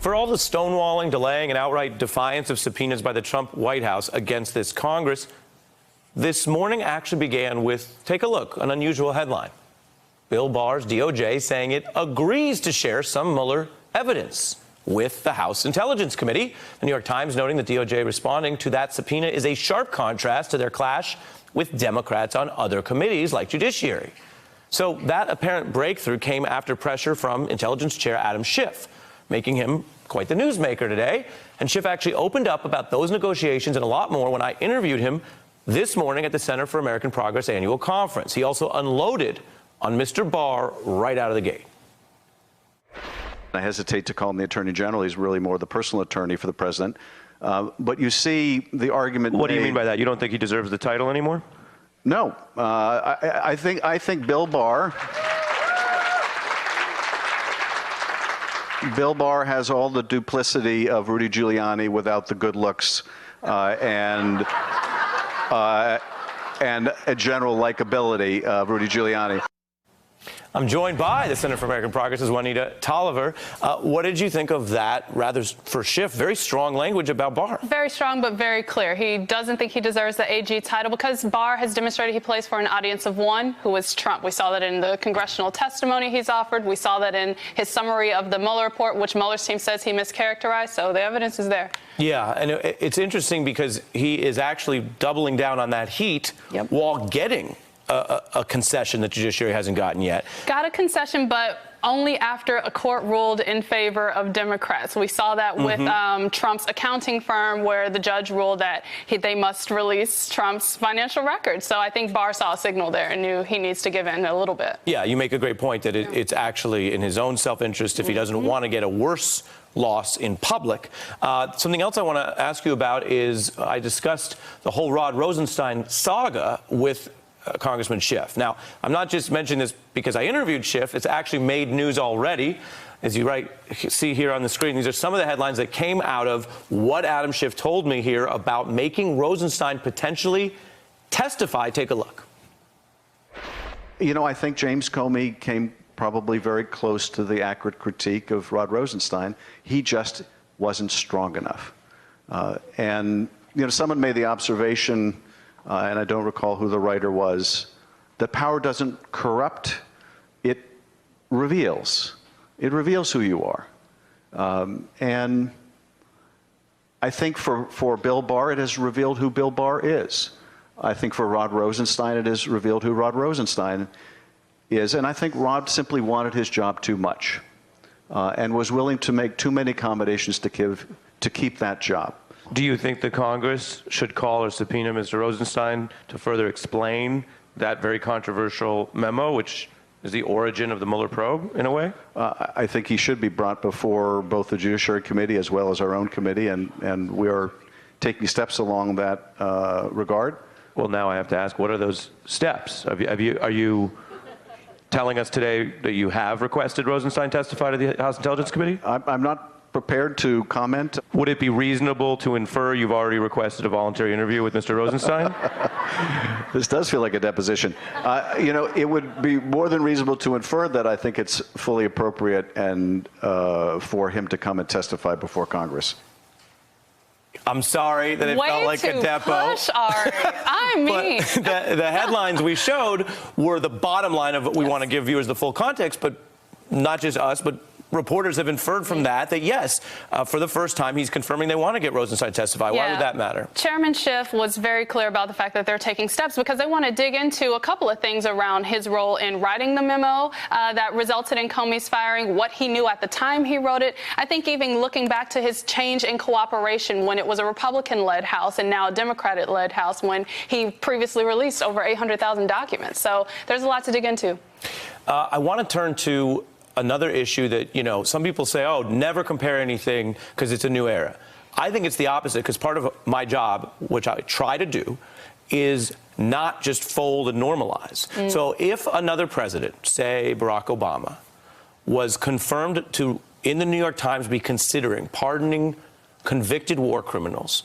For all the stonewalling, delaying, and outright defiance of subpoenas by the Trump White House against this Congress, this morning actually began with, take a look, an unusual headline. Bill Barr's DOJ saying it agrees to share some Mueller evidence with the House Intelligence Committee. The New York Times noting that DOJ responding to that subpoena is a sharp contrast to their clash with Democrats on other committees like Judiciary. So that apparent breakthrough came after pressure from Intelligence Chair Adam Schiff, making him quite the newsmaker today. And Schiff actually opened up about those negotiations and a lot more when I interviewed him this morning at the Center for American Progress annual conference. He also unloaded on Mr. Barr right out of the gate. I hesitate to call him the Attorney General. He's really more the personal attorney for the president. But you see the argument. What do you mean by that? You don't think he deserves the title anymore? No. I think Bill Barr. Bill Barr has all the duplicity of Rudy Giuliani without the good looks and a general likability of Rudy Giuliani. I'm joined by the Center for American Progress's Juanita Tolliver. What did you think of that, rather for Schiff, very strong language about Barr? Very strong, but very clear. He doesn't think he deserves the AG title because Barr has demonstrated he plays for an audience of one, who is Trump. We saw that in the congressional testimony he's offered. We saw that in his summary of the Mueller report, which Mueller's team says he mischaracterized. So the evidence is there. Yeah, and it's interesting because he is actually doubling down on that heat while getting a concession that Judiciary hasn't gotten yet. Got a concession, but only after a court ruled in favor of Democrats. We saw that with Trump's accounting firm, where the judge ruled that they must release Trump's financial records. So I think Barr saw a signal there and knew he needs to give in a little bit. Yeah, you make a great point that it's actually in his own self-interest if he doesn't want to get a worse loss in public. Something else I want to ask you about is I discussed the whole Rod Rosenstein saga with Congressman Schiff. Now, I'm not just mentioning this because I interviewed Schiff. It's actually made news already. As you see here on the screen, these are some of the headlines that came out of what Adam Schiff told me here about making Rosenstein potentially testify. Take a look. You know, I think James Comey came probably very close to the accurate critique of Rod Rosenstein. He just wasn't strong enough. And, you know, someone made the observation, and I don't recall who the writer was, that power doesn't corrupt, it reveals. It reveals who you are. And I think for Bill Barr, it has revealed who Bill Barr is. I think for Rod Rosenstein, it has revealed who Rod Rosenstein is. And I think Rod simply wanted his job too much and was willing to make too many accommodations to keep that job. Do you think the Congress should call or subpoena Mr. Rosenstein to further explain that very controversial memo, which is the origin of the Mueller probe, in a way? I think he should be brought before both the Judiciary Committee as well as our own committee, and we are taking steps along that regard. Well, now I have to ask, what are those steps? Are you telling us today that you have requested Rosenstein testify to the House Intelligence Committee? I'm not prepared to comment. Would it be reasonable to infer you've already requested a voluntary interview with Mr. Rosenstein? This does feel like a deposition. You know, it would be more than reasonable to infer that I think it's fully appropriate and for him to come and testify before Congress. I'm sorry that it felt like a depo. Push, Ari. I mean. But the headlines we showed were the bottom line of what we want to give viewers the full context, but not just us, but reporters have inferred from that yes, for the first time, he's confirming they want to get Rosenstein to testify. Why would that matter? Chairman Schiff was very clear about the fact that they're taking steps because they want to dig into a couple of things around his role in writing the memo that resulted in Comey's firing, what he knew at the time he wrote it. I think even looking back to his change in cooperation when it was a Republican-led House and now a Democratic-led House when he previously released over 800,000 documents. So there's a lot to dig into. I want to turn to another issue that, you know, some people say, oh, never compare anything because it's a new era. I think it's the opposite because part of my job, which I try to do, is not just fold and normalize. So if another president, say Barack Obama, was confirmed to, in the New York Times, be considering pardoning convicted war criminals,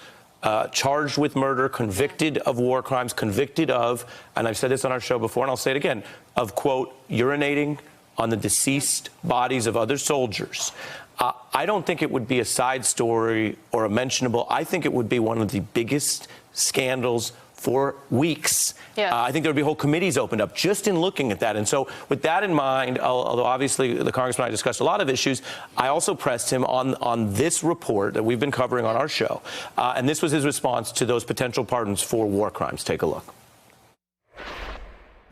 charged with murder, convicted of war crimes, convicted of, and I've said this on our show before and I'll say it again, of, quote, urinating on the deceased bodies of other soldiers. I don't think it would be a side story or a mentionable. I think it would be one of the biggest scandals for weeks. Yes. I think there would be whole committees opened up just in looking at that. And so with that in mind, although obviously the congressman and I discussed a lot of issues, I also pressed him on this report that we've been covering on our show. And this was his response to those potential pardons for war crimes. Take a look.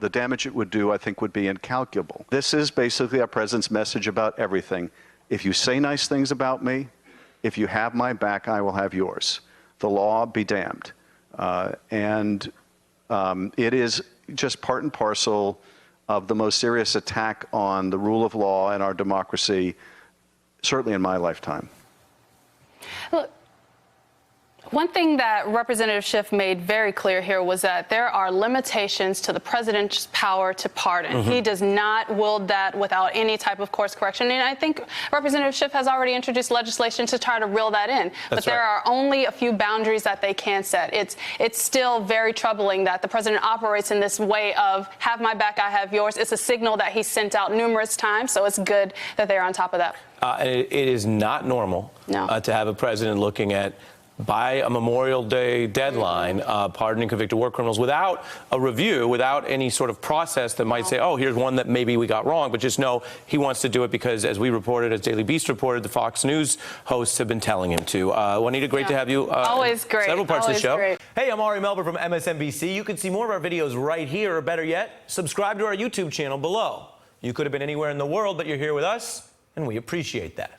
The damage it would do, I think, would be incalculable. This is basically our president's message about everything. If you say nice things about me, if you have my back, I will have yours. The law be damned. It is just part and parcel of the most serious attack on the rule of law and our democracy, certainly in my lifetime. Look, one thing that Representative Schiff made very clear here was that there are limitations to the president's power to pardon. He does not wield that without any type of course correction. And I think Representative Schiff has already introduced legislation to try to reel that in. But there are only a few boundaries that they can set. It's still very troubling that the president operates in this way of have my back, I have yours. It's a signal that he sent out numerous times. So it's good that they're on top of that. It is not normal to have a president looking at by a Memorial Day deadline, pardoning convicted war criminals without a review, without any sort of process that might say, oh, here's one that maybe we got wrong, but just know he wants to do it because, as we reported, as Daily Beast reported, the Fox News hosts have been telling him to. Juanita, great to have you. Always great. Several parts of the show. Great. Hey, I'm Ari Melber from MSNBC. You can see more of our videos right here, or better yet, subscribe to our YouTube channel below. You could have been anywhere in the world, but you're here with us, and we appreciate that.